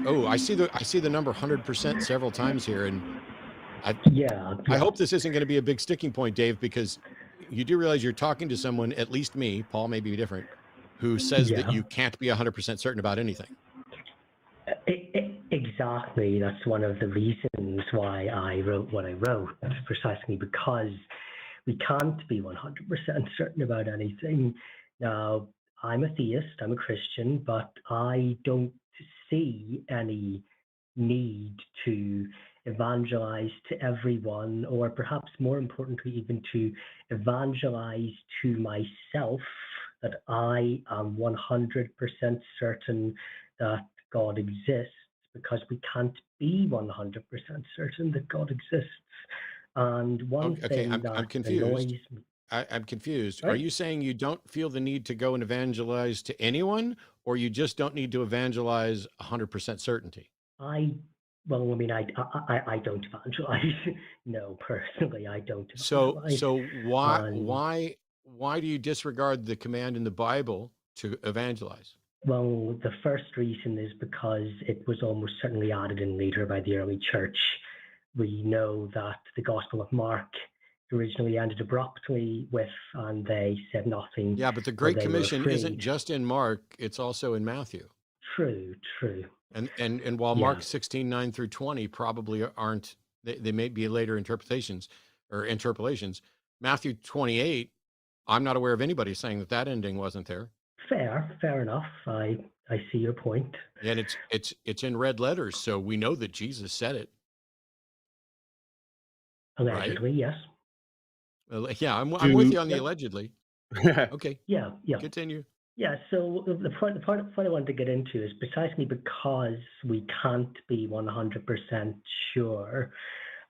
Oh, I see the number 100% several times here, and I Yeah, I yeah, hope this isn't going to be a big sticking point, Dave, because you do realize you're talking to someone, at least me, Paul may be different, who says that yeah. you can't be 100% certain about anything. Exactly. That's one of the reasons why I wrote what I wrote. That's precisely because we can't be 100% certain about anything. Now, I'm a theist, I'm a Christian, but I don't see any need to evangelize to everyone, or perhaps more importantly, even to evangelize to myself that I am 100% certain that God exists, because we can't be 100% certain that God exists. And one Okay, okay, thing I'm that confused. annoys me, I'm confused. Are right? you saying you don't feel the need to go and evangelize to anyone, or you just don't need to evangelize 100% certainty? I, well, I mean, I don't evangelize. No, personally, I don't So, evangelize. so why, And why, why do you disregard the command in the Bible to evangelize? well, the first reason is because it was almost certainly added in later by the early church. We know that the Gospel of Mark originally ended abruptly with, and they said nothing, Yeah, but the for Great they were Commission isn't afraid. just in Mark, it's also in Matthew. True, true. And while Yeah. Mark 16:9 through 20 probably aren't, they may be later interpretations or interpolations. Matthew 28, I'm not aware of anybody saying that that ending wasn't there. Fair enough. I see your point. And it's in red letters, so we know that Jesus said it, right? Allegedly, yes. Yeah, I'm with Do you on the Yep. allegedly. Okay, Yeah, yeah. continue. Yeah, so the point I wanted to get into is precisely because we can't be 100% sure.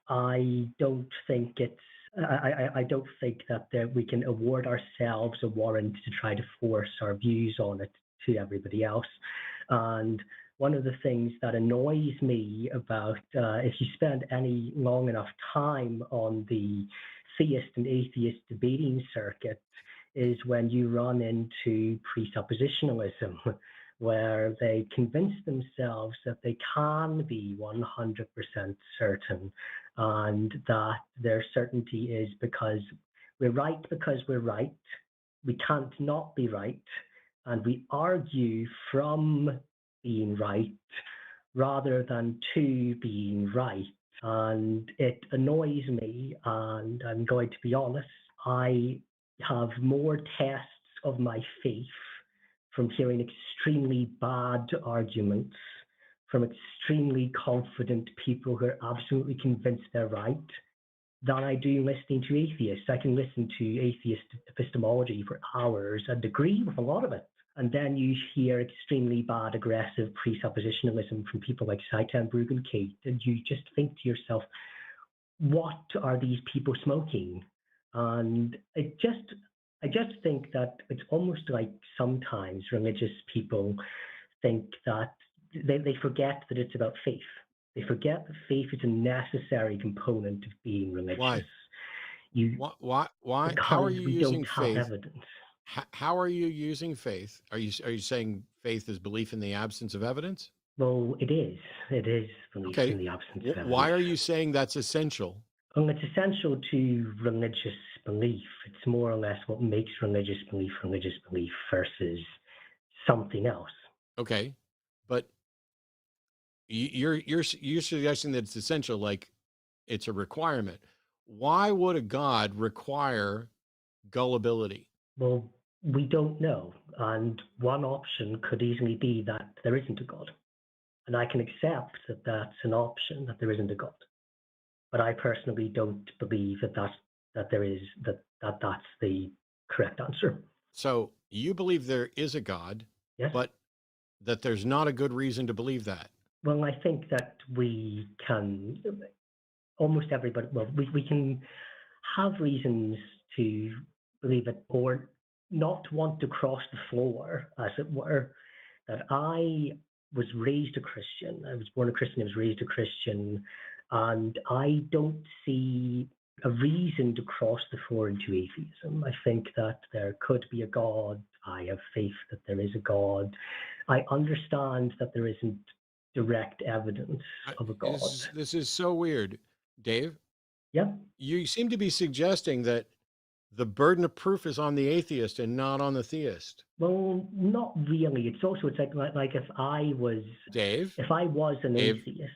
I don't think it's I don't think that we can award ourselves a warrant to try to force our views on it to everybody else. And one of the things that annoys me about, if you spend any long enough time on the theist and atheist debating circuit, is when you run into presuppositionalism, where they convince themselves that they can be 100% certain, and that their certainty is because we're right, we can't not be right, and we argue from being right rather than to being right. And it annoys me, and I'm going to be honest, I have more tests of my faith from hearing extremely bad arguments from extremely confident people who are absolutely convinced they're right than I do listening to atheists. I can listen to atheist epistemology for hours and agree with a lot of it. And then you hear extremely bad, aggressive presuppositionalism from people like Saitan Brug and Kate, and you just think to yourself, what are these people smoking? And I just think that it's almost like sometimes religious people think that they forget that it's about faith. They forget that faith is a necessary component of being religious. Why? You Why? How are Because you we don't using have faith? evidence. How are you using faith? Are you saying faith is belief in the absence of evidence? Well, it is. It is belief in Okay. the absence of Why evidence. are you saying that's essential? Well, it's essential to religious belief. It's more or less what makes religious belief versus something else. Okay. But you're suggesting that it's essential, like it's a requirement. Why would a God require gullibility? Well, we don't know. And one option could easily be that there isn't a God. And I can accept that that's an option, that there isn't a God. But I personally don't believe that there is that's the correct answer. So you believe there is a God, Yes. but that there's not a good reason to believe that. Well, I think that we can almost everybody. Well, we can have reasons to believe it or not want to cross the floor, as it were. That I was raised a Christian. I was born a Christian. I was raised a Christian, and I don't see a reason to cross the floor into atheism. I think that there could be a God. I have faith that there is a God. I understand that there isn't direct evidence of a God. This is so weird, Dave. Yeah. You seem to be suggesting that the burden of proof is on the atheist and not on the theist. Well, not really. It's like Dave, if I was an Dave, atheist.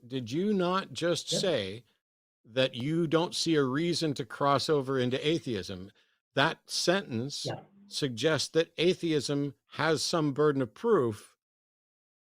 did you not just Yep. say that you don't see a reason to cross over into atheism? That sentence Yeah. suggests that atheism has some burden of proof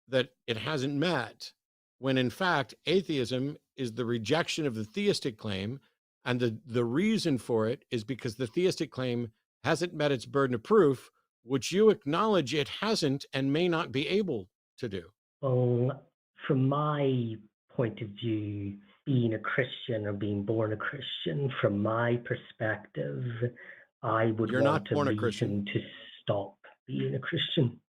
that it hasn't met, when in fact, atheism is the rejection of the theistic claim. And the reason for it is because the theistic claim hasn't met its burden of proof, which you acknowledge it hasn't and may not be able to do. Well, from my point of view, being a Christian or being born a Christian, from my perspective, I would You're want not a born a Christian. reason to stop being a Christian.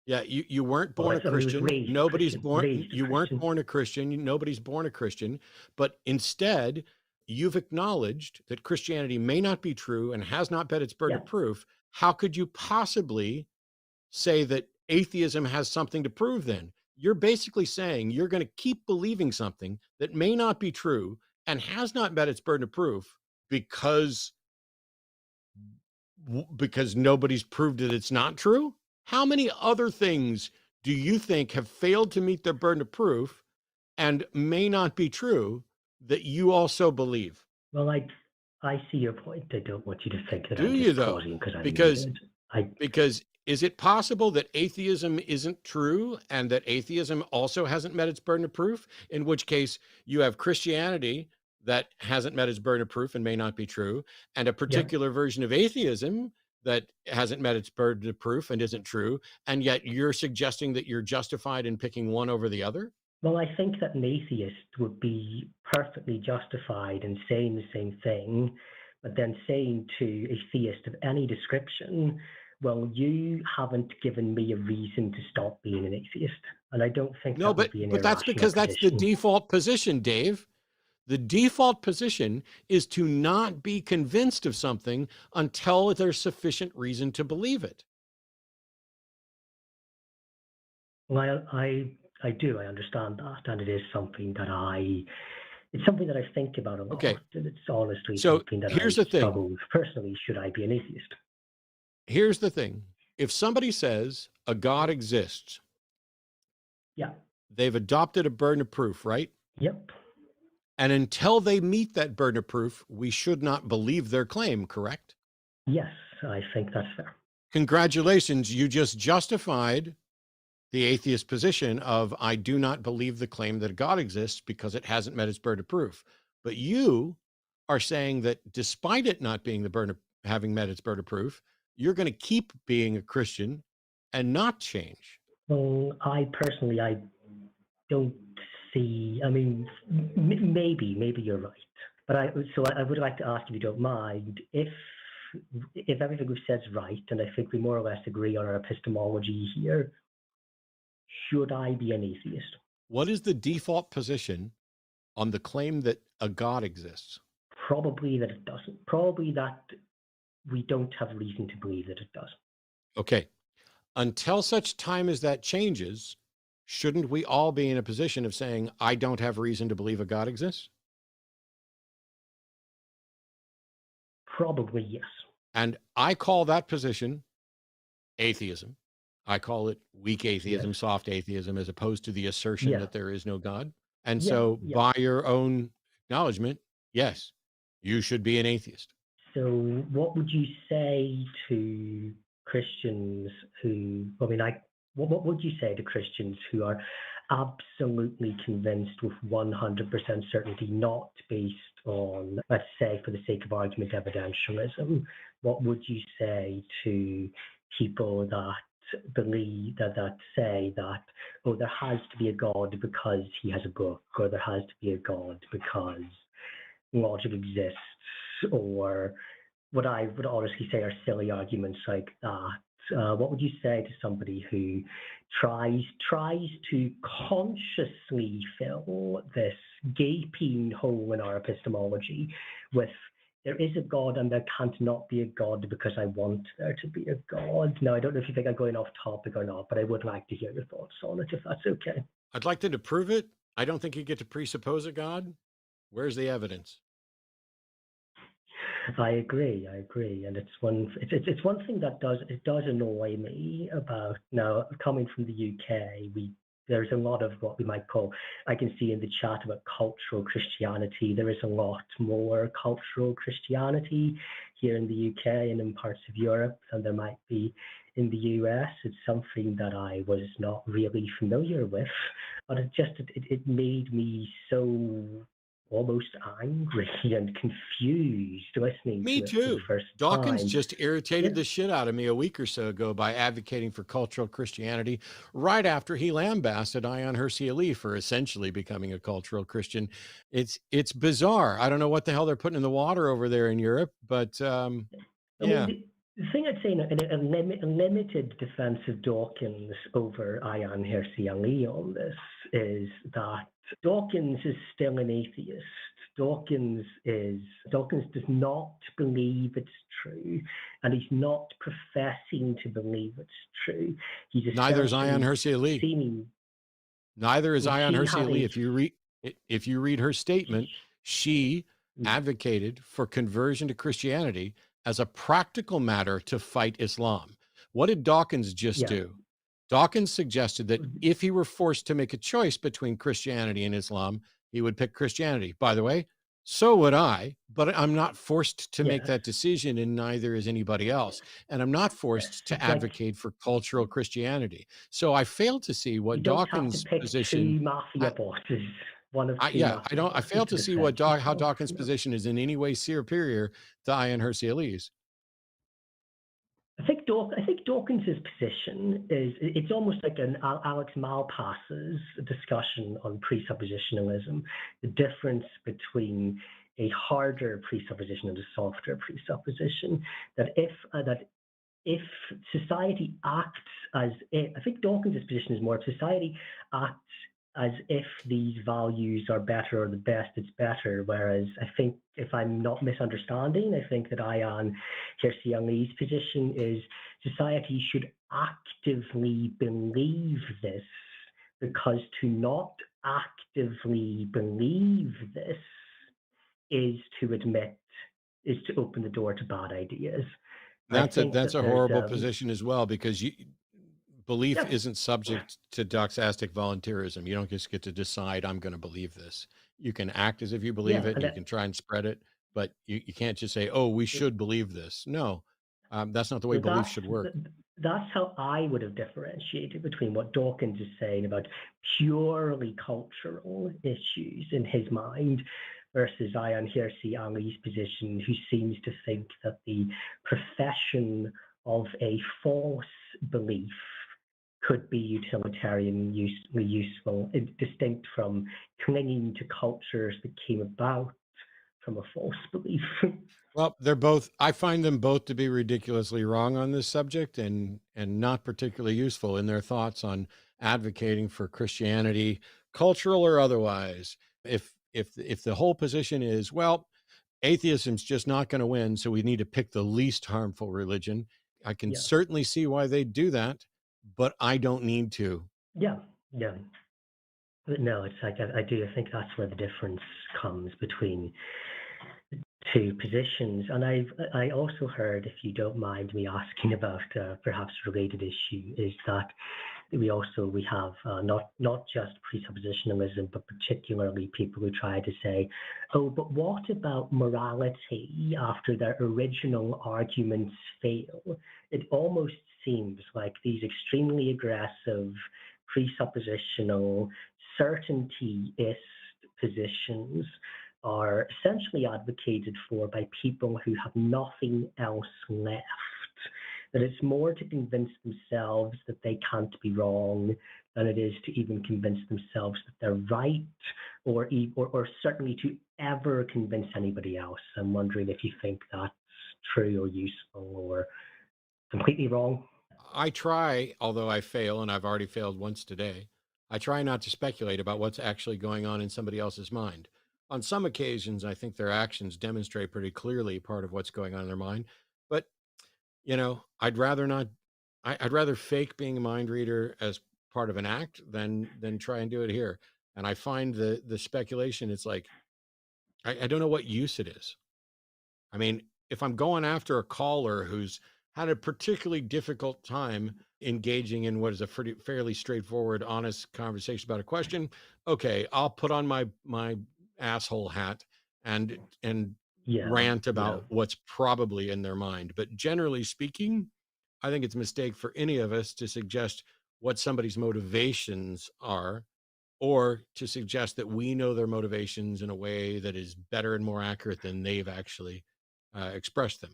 Yeah, you weren't Well, born a I was Christian. raised a Nobody's Christian, born. raised a You weren't Christian. born a Christian. Nobody's born a Christian. But instead, you've acknowledged that Christianity may not be true and has not met its burden Yeah. of proof. How could you possibly say that atheism has something to prove then? You're basically saying you're going to keep believing something that may not be true and has not met its burden of proof because nobody's proved that it's not true? How many other things do you think have failed to meet their burden of proof and may not be true that you also believe? Well, I see your point. I don't want you to think that Do I'm you just though? pausing because I'm Because muted. I because is it possible that atheism isn't true and that atheism also hasn't met its burden of proof? In which case you have Christianity that hasn't met its burden of proof and may not be true, and a yeah. particular version of atheism that hasn't met its burden of proof and isn't true, and yet you're suggesting that you're justified in picking one over the other? Well, I think that an atheist would be perfectly justified in saying the same thing, but then saying to a theist of any description, well, you haven't given me a reason to stop being an atheist. And I don't think No, that would but be an that's irrational because that's the position. default position, Dave. The default position is to not be convinced of something until there's sufficient reason to believe it. Well, I do. I understand that. And it is something that it's something that I think about a lot. Okay. And it's honestly So something that here's I the thing. struggle with personally. Should I be an atheist? Here's the thing. If somebody says a God exists, Yeah. they've adopted a burden of proof, right? Yep. And until they meet that burden of proof, we should not believe their claim, correct? Yes, I think that's fair. Congratulations. You just justified the atheist position of, I do not believe the claim that God exists because it hasn't met its burden of proof. But you are saying that despite it not being the burden of having met its burden of proof, you're going to keep being a Christian and not change. Well, I personally, I don't see. I mean, maybe you're right, but I would like to ask, if you don't mind, if everything we've said is right, and I think we more or less agree on our epistemology here, should I be an atheist? What is the default position on the claim that a God exists? Probably that it doesn't. Probably that we don't have reason to believe that it does. Okay. Until such time as that changes, shouldn't we all be in a position of saying, I don't have reason to believe a God exists? Probably yes. And I call that position atheism. I call it weak atheism, Yes. soft atheism, as opposed to the assertion Yeah. that there is no God. And Yeah, so, yeah. by your own acknowledgement, yes, you should be an atheist. So, what would you say to Christians who? I mean, what would you say to Christians who are absolutely convinced with 100% certainty, not based on, let's say, for the sake of argument, evidentialism? What would you say to people that believe that say that, oh, there has to be a God because he has a book, or there has to be a God because logic exists, or what I would honestly say are silly arguments like that? What would you say to somebody who tries to consciously fill this gaping hole in our epistemology with there is a God and there can't not be a God because I want there to be a God. Now, I don't know if you think I'm going off topic or not, but I would like to hear your thoughts on it, if that's okay. I'd like them to prove it. I don't think you get to presuppose a God. Where's the evidence? I agree. I agree, and it's one thing that does annoy me about now coming from the UK. There's a lot of what we might call, I can see in the chat about cultural Christianity. There is a lot more cultural Christianity here in the UK and in parts of Europe than there might be in the US. It's something that I was not really familiar with, but it made me so almost angry and confused listening Me to it for the too. first Dawkins time. just irritated Yeah, the shit out of me a week or so ago by advocating for cultural Christianity right after he lambasted Ion Hersey Ali for essentially becoming a cultural Christian. It's bizarre. I don't know what the hell they're putting in the water over there in Europe, but I mean, yeah. the thing I'd say in a limited defense of Dawkins over Ion Hersey Ali on this is that Dawkins is still an atheist. Dawkins does not believe it's true, and he's not professing to believe it's true. He's Neither is Ion essentially Hersey Ali. seeming. Neither is Well, Ion she Hersey had Ali. a. If you read her statement, she Mm, advocated for conversion to Christianity as a practical matter to fight Islam. What did Dawkins just yeah, do? Dawkins suggested that if he were forced to make a choice between Christianity and Islam, he would pick Christianity. By the way, so would I, but I'm not forced to make yeah. that decision, and neither is anybody else. And I'm not forced to It's like advocate for cultural Christianity. So I fail to see you what don't have to Dawkins' pick position. two mafia I, bosses, one of two yeah, I mafia don't. I bosses fail to to see what defend How yourself. Dawkins' position is in any way superior to Ian Hersey Ali's. I think Dawkins's position is it's almost like an Alex Malpass's discussion on presuppositionalism, the difference between a harder presupposition and a softer presupposition. That if society acts as if, I think Dawkins' position is more if society acts as if these values are better or the best it's better. Whereas I think, if I'm not misunderstanding, I think that Ian Hirsi Ali's position is society should actively believe this, because to not actively believe this is to admit, is to open the door to bad ideas. I That's a think that's that a there's horrible position as well, because belief yeah, isn't subject to doxastic volunteerism. You don't just get to decide I'm going to believe this. You can act as if you believe yeah, it, and you can try and spread it, but you can't just say, "Oh, we should believe this." No, that's not the way well, belief should work. that's how I would have differentiated between what Dawkins is saying about purely cultural issues in his mind versus Ian Hirsi Ali's position, who seems to think that the profession of a false belief could be utilitarianly useful, distinct from clinging to cultures that came about from a false belief. Well, I find them both to be ridiculously wrong on this subject, and not particularly useful in their thoughts on advocating for Christianity, cultural or otherwise. If the whole position is, well, atheism's just not going to win, so we need to pick the least harmful religion, I can Yeah, certainly see why they do that, but I don't need to. yeah, yeah. But no, it's like I do. I think that's where the difference comes between two positions. And I also heard, if you don't mind me asking about perhaps a related issue, is that we have not just presuppositionalism, but particularly people who try to say, oh, but what about morality after their original arguments fail? It almost seems like these extremely aggressive presuppositional certaintyist positions are essentially advocated for by people who have nothing else left. That it's more to convince themselves that they can't be wrong than it is to even convince themselves that they're right, or certainly to ever convince anybody else. I'm wondering if you think that's true or useful or completely wrong. I try, although I fail, and I've already failed once today, I try not to speculate about what's actually going on in somebody else's mind. on some occasions, I think their actions demonstrate pretty clearly part of what's going on in their mind. But, I'd rather not I'd rather fake being a mind reader as part of an act than try and do it here. And I find the speculation, it's like, I don't know what use it is. I mean, if I'm going after a caller who's had a particularly difficult time engaging in what is a fairly straightforward, honest conversation about a question, okay, I'll put on my asshole hat and Yeah, rant yeah, about what's probably in their mind. But generally speaking, I think it's a mistake for any of us to suggest what somebody's motivations are, or to suggest that we know their motivations in a way that is better and more accurate than they've actually expressed them.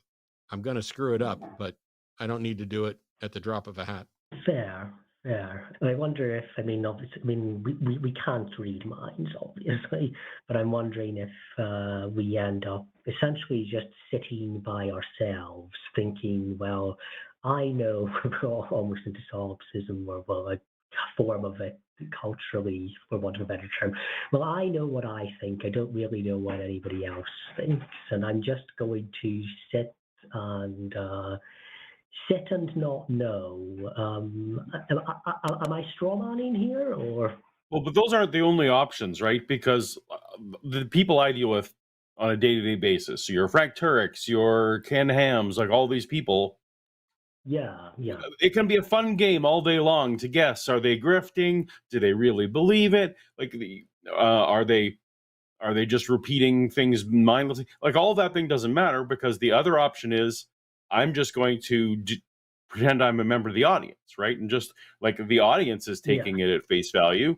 I'm going to screw it up, but I don't need to do it at the drop of a hat. fair, fair. And I wonder if, I mean, obviously, I mean, we can't read minds, obviously, but I'm wondering if we end up essentially just sitting by ourselves thinking, well, I know we're all almost into solipsism, or, well, a form of it culturally, for want of a better term. Well, I know what I think. I don't really know what anybody else thinks, and I'm just going to and sit and not know. Am I strawmanning here, or? Well, but those aren't the only options, right? Because the people I deal with on a day-to-day basis, so your Frank Turek's, your Ken Hams, like all these people, Yeah, yeah, it can be a fun game all day long to guess: are they grifting? Do they really believe it? Like, are they just repeating things mindlessly? Like, all that thing doesn't matter, because the other option is I'm just going to pretend I'm a member of the audience, right? And just like the audience is yeah, taking it at face value.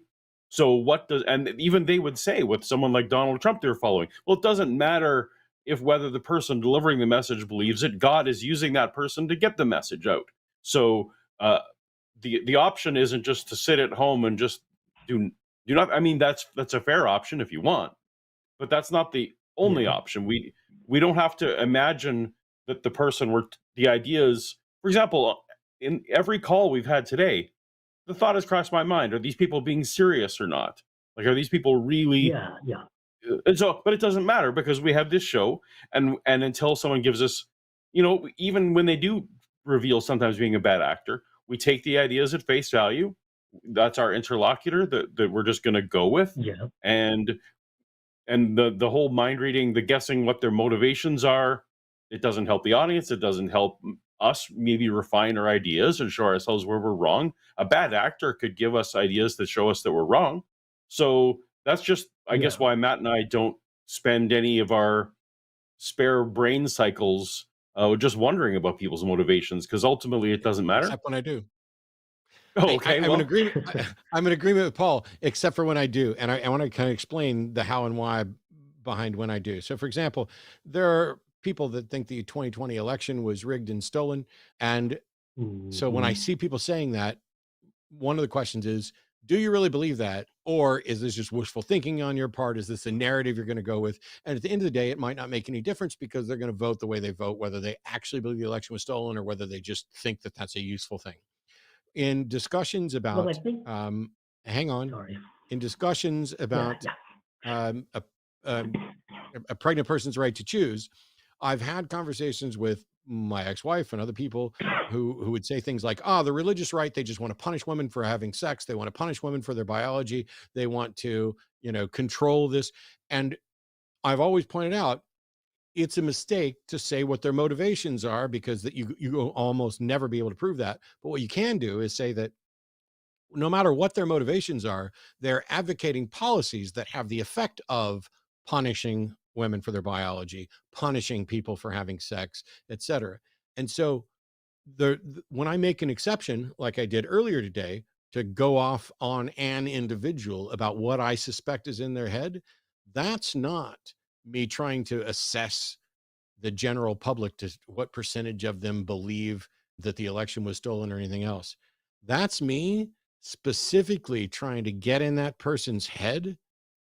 So what does, and even they would say with someone like Donald Trump they're following, well, it doesn't matter if whether the person delivering the message believes it. God is using that person to get the message out. So the option isn't just to sit at home and just do not. I mean, that's a fair option if you want, but that's not the only yeah, option. We don't have to imagine that the person were the ideas. For example, in every call we've had today, the thought has crossed my mind: are these people being serious or not? Like, are these people really? yeah, yeah, And so, but it doesn't matter, because we have this show, and until someone gives us, even when they do reveal sometimes being a bad actor, we take the ideas at face value. That's our interlocutor that we're just going to go with, yeah, and the whole mind reading, the guessing what their motivations are, it doesn't help the audience. It doesn't help us maybe refine our ideas and show ourselves where we're wrong. A bad actor could give us ideas that show us that we're wrong. So that's just, I guess, yeah. why Matt and I don't spend any of our spare brain cycles just wondering about people's motivations, because ultimately it doesn't matter. Except when I do. Oh, okay, I'm in well, agreement. I'm in agreement with Paul, except for when I do, and I want to kind of explain the how and why behind when I do. So, for example, there are people that think the 2020 election was rigged and stolen, and so when I Hmm. see people saying that, one of the questions is, do you really believe that? Or is this just wishful thinking on your part? Is this a narrative you're going to go with? And at the end of the day, it might not make any difference, because they're going to vote the way they vote, whether they actually believe the election was stolen or whether they just think that that's a useful thing. In discussions Well, I about, think. hang on, Sorry. in discussions Yeah, about yeah, um, a, um, a pregnant person's right to choose, I've had conversations with my ex-wife and other people who would say things like, "Ah, the religious right, they just want to punish women for having sex. They want to punish women for their biology. They want to, control this." And I've always pointed out it's a mistake to say what their motivations are, because that you will almost never be able to prove that. But what you can do is say that no matter what their motivations are, they're advocating policies that have the effect of punishing women for their biology, punishing people for having sex, etc. And so when I make an exception, like I did earlier today, to go off on an individual about what I suspect is in their head, that's not me trying to assess the general public to what percentage of them believe that the election was stolen or anything else. That's me specifically trying to get in that person's head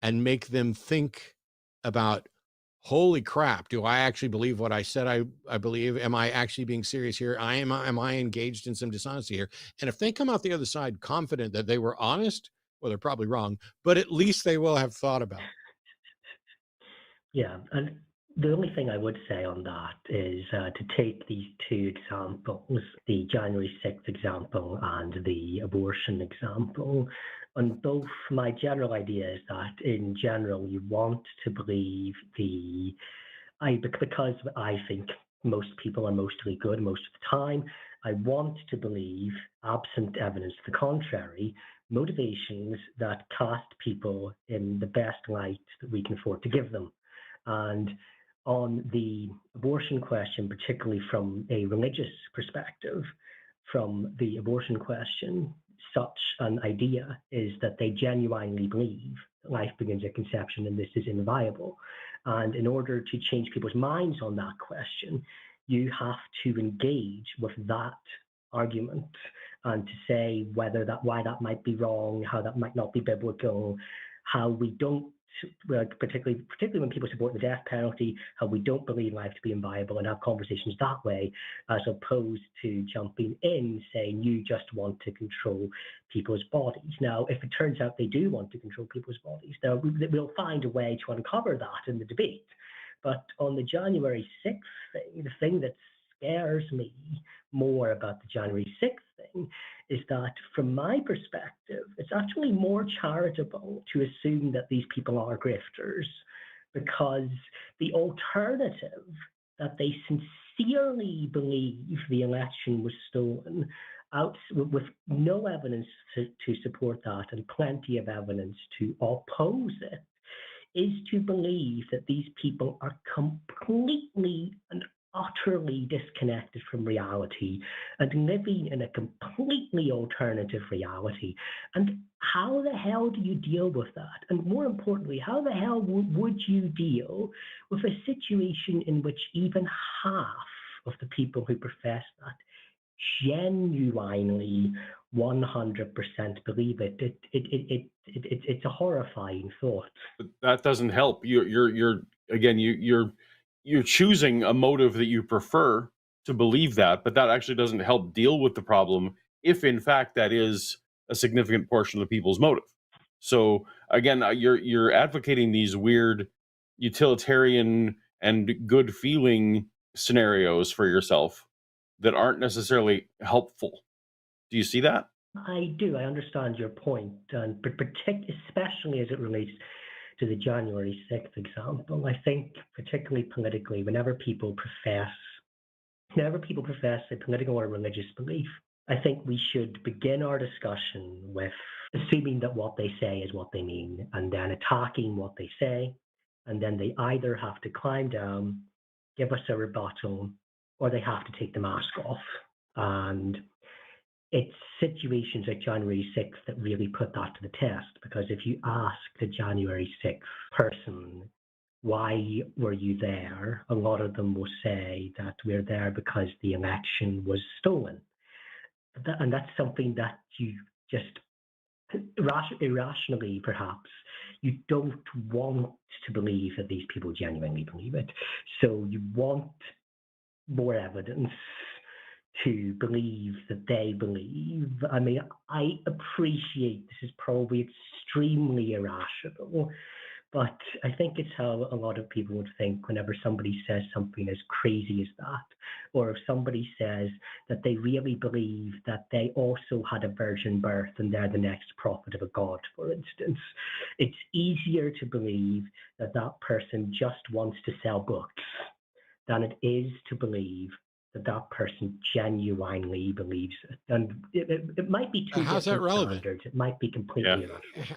and make them think about, holy crap, do I actually believe what I said I believe? Am I actually being serious here? Am I engaged in some dishonesty here? And if they come out the other side confident that they were honest, well, they're probably wrong, but at least they will have thought about it. Yeah, and the only thing I would say on that is to take these two examples, the January 6th example and the abortion example. On both, my general idea is that in general, you want to believe because I think most people are mostly good most of the time. I want to believe, absent evidence to the contrary, motivations that cast people in the best light that we can afford to give them. And on the abortion question, particularly from a religious perspective, from the abortion question, such an idea is that they genuinely believe that life begins at conception and this is inviolable. And in order to change people's minds on that question, you have to engage with that argument and to say why that might be wrong, how that might not be biblical, how we don't, particularly when people support the death penalty, how we don't believe life to be inviolable, and have conversations that way, as opposed to jumping in saying you just want to control people's bodies. Now, if it turns out they do want to control people's bodies, we'll find a way to uncover that in the debate. But on the January 6th thing, the thing that scares me more about the January 6th thing is that, from my perspective, it's actually more charitable to assume that these people are grifters, because the alternative, that they sincerely believe the election was stolen, with no evidence to support that and plenty of evidence to oppose it, is to believe that these people are completely and utterly disconnected from reality and living in a completely alternative reality. And how the hell do you deal with that? And more importantly, how the hell would you deal with a situation in which even half of the people who profess that genuinely 100% believe it? It's a horrifying thought. But that doesn't help. You're choosing a motive that you prefer to believe that, but that actually doesn't help deal with the problem if in fact that is a significant portion of the people's motive. So again, you're advocating these weird utilitarian and good feeling scenarios for yourself that aren't necessarily helpful. Do you see that? I do. I understand your point, but especially as it relates to the January 6th example. I think, particularly politically, whenever people profess a political or religious belief, I think we should begin our discussion with assuming that what they say is what they mean, and then attacking what they say, and then they either have to climb down, give us a rebuttal, or they have to take the mask off. And it's situations like January 6th that really put that to the test, because if you ask the January 6th person, why were you there? A lot of them will say that we're there because the election was stolen. And that's something that you just irrationally, perhaps, you don't want to believe that these people genuinely believe it. So you want more evidence to believe that they believe. I mean, I appreciate this is probably extremely irrational, but I think it's how a lot of people would think whenever somebody says something as crazy as that, or if somebody says that they really believe that they also had a virgin birth and they're the next prophet of a god, for instance. It's easier to believe that that person just wants to sell books than it is to believe that that person genuinely believes it. And it might be two How's that different relevant? standards. It might be completely irrational.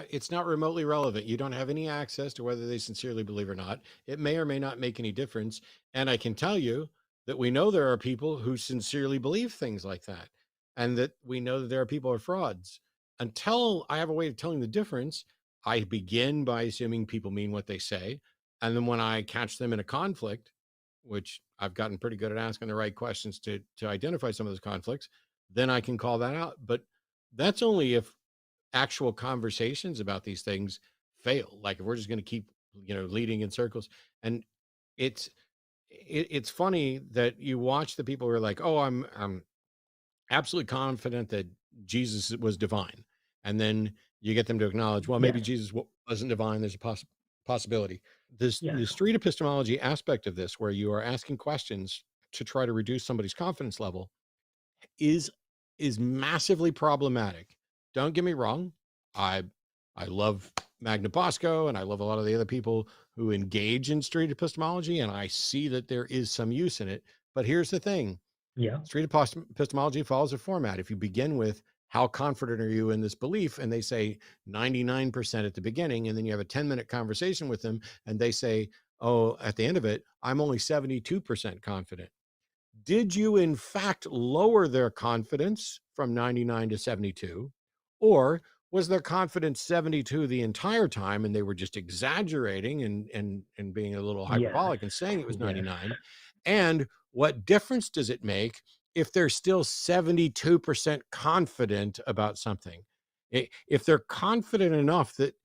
It's not remotely relevant. You don't have any access to whether they sincerely believe or not. It may or may not make any difference. And I can tell you that we know there are people who sincerely believe things like that, and that we know that there are people who are frauds. Until I have a way of telling the difference, I begin by assuming people mean what they say. And then when I catch them in a conflict, which I've gotten pretty good at asking the right questions to identify some of those conflicts, then I can call that out. But that's only if actual conversations about these things fail. Like if we're just going to keep, leading in circles. And it's funny that you watch the people who are like, oh, I'm absolutely confident that Jesus was divine. And then you get them to acknowledge, well, maybe Yes. Jesus wasn't divine. There's a possibility. The street epistemology aspect of this, where you are asking questions to try to reduce somebody's confidence level, is massively problematic. Don't get me wrong. I love Magna Bosco, and I love a lot of the other people who engage in street epistemology, and I see that there is some use in it. But here's the thing. Yeah. Street epistemology follows a format. If you begin with, how confident are you in this belief? And they say 99% at the beginning, and then you have a 10-minute conversation with them, and they say, oh, at the end of it, I'm only 72% confident. Did you in fact lower their confidence from 99 to 72? Or was their confidence 72 the entire time, and they were just exaggerating and being a little hyperbolic and saying it was 99? And what difference does it make if they're still 72% confident about something? If they're confident enough that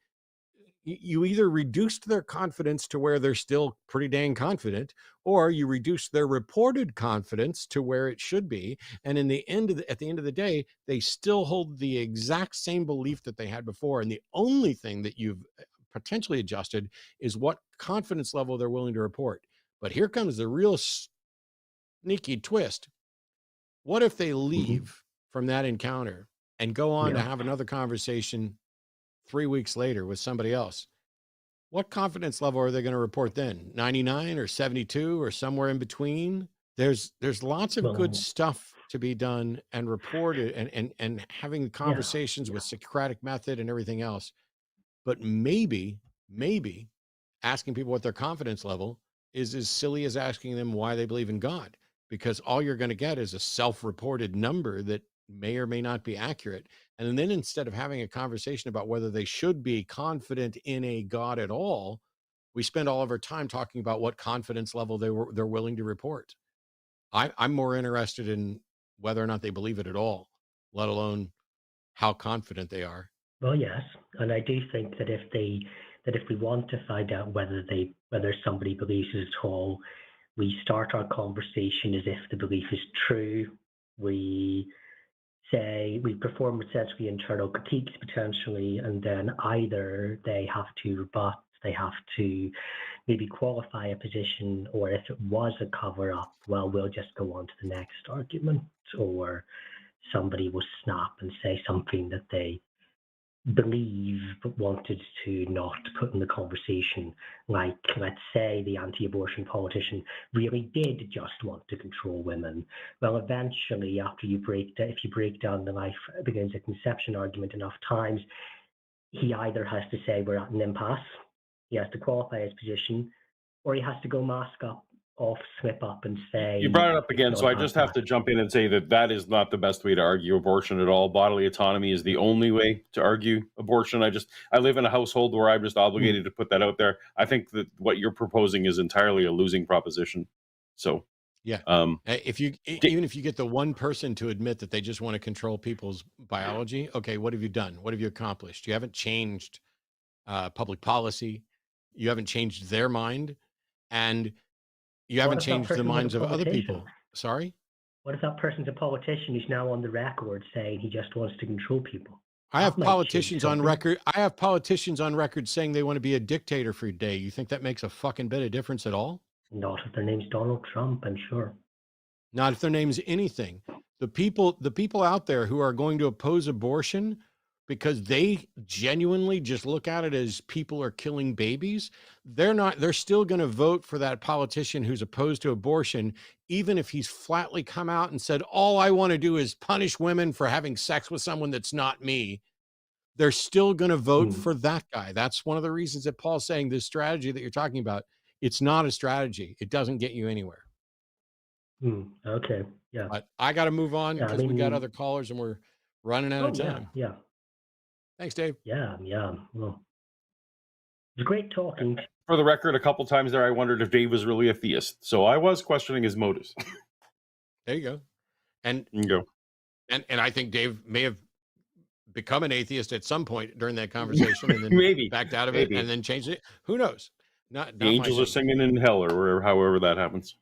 you either reduced their confidence to where they're still pretty dang confident, or you reduce their reported confidence to where it should be. And at the end of the day, they still hold the exact same belief that they had before. And the only thing that you've potentially adjusted is what confidence level they're willing to report. But here comes the real sneaky twist. What if they leave from that encounter and go on to have another conversation 3 weeks later with somebody else? What confidence level are they going to report then? 99 or 72 or somewhere in between? There's lots of good stuff to be done and reported, and having conversations with Socratic method and everything else. But maybe asking people what their confidence level is as silly as asking them why they believe in God, because all you're going to get is a self-reported number that may or may not be accurate. And then instead of having a conversation about whether they should be confident in a God at all, we spend all of our time talking about what confidence level they're willing to report. I'm more interested in whether or not they believe it at all, let alone how confident they are. Well, yes, and I do think that if we want to find out whether somebody believes it at all, we start our conversation as if the belief is true. We say we perform essentially internal critiques potentially, and then either they have to rebut, they have to maybe qualify a position, or if it was a cover-up, well, we'll just go on to the next argument, or somebody will snap and say something that they believe but wanted to not put in the conversation. Like, let's say the anti-abortion politician really did just want to control women. Well, eventually, if you break down the life begins at conception argument enough times, he either has to say we're at an impasse, he has to qualify his position, or he has to go mask up, slip up and say... You brought it up again, so I just have to jump in and say that is not the best way to argue abortion at all. Bodily autonomy is the only way to argue abortion. I live in a household where I'm just obligated to put that out there. I think that what you're proposing is entirely a losing proposition. So yeah, even if you get the one person to admit that they just want to control people's biology, okay, what have you done? What have you accomplished? You haven't changed public policy. You haven't changed their mind, and you haven't changed the minds of other people. Sorry? What if that person's a politician who's now on the record saying he just wants to control people? I have politicians on record saying they want to be a dictator for a day. You think that makes a fucking bit of difference at all? Not if their name's Donald Trump, I'm sure. Not if their name's anything. The people out there who are going to oppose abortion because they genuinely just look at it as people are killing babies, they're still going to vote for that politician who's opposed to abortion, even if he's flatly come out and said, all I want to do is punish women for having sex with someone that's not me. They're still going to vote for that guy. That's one of the reasons that Paul's saying this strategy that you're talking about, it's not a strategy. It doesn't get you anywhere. Okay. Yeah. But I got to move on because we got other callers and we're running out of time. Yeah. Thanks, Dave. Yeah. Well, it was great talking. For the record, a couple times there, I wondered if Dave was really a theist. So I was questioning his motives. There you go. And I think Dave may have become an atheist at some point during that conversation and then maybe backed out of it and then changed it. Who knows? Not the angels are singing in hell or however that happens.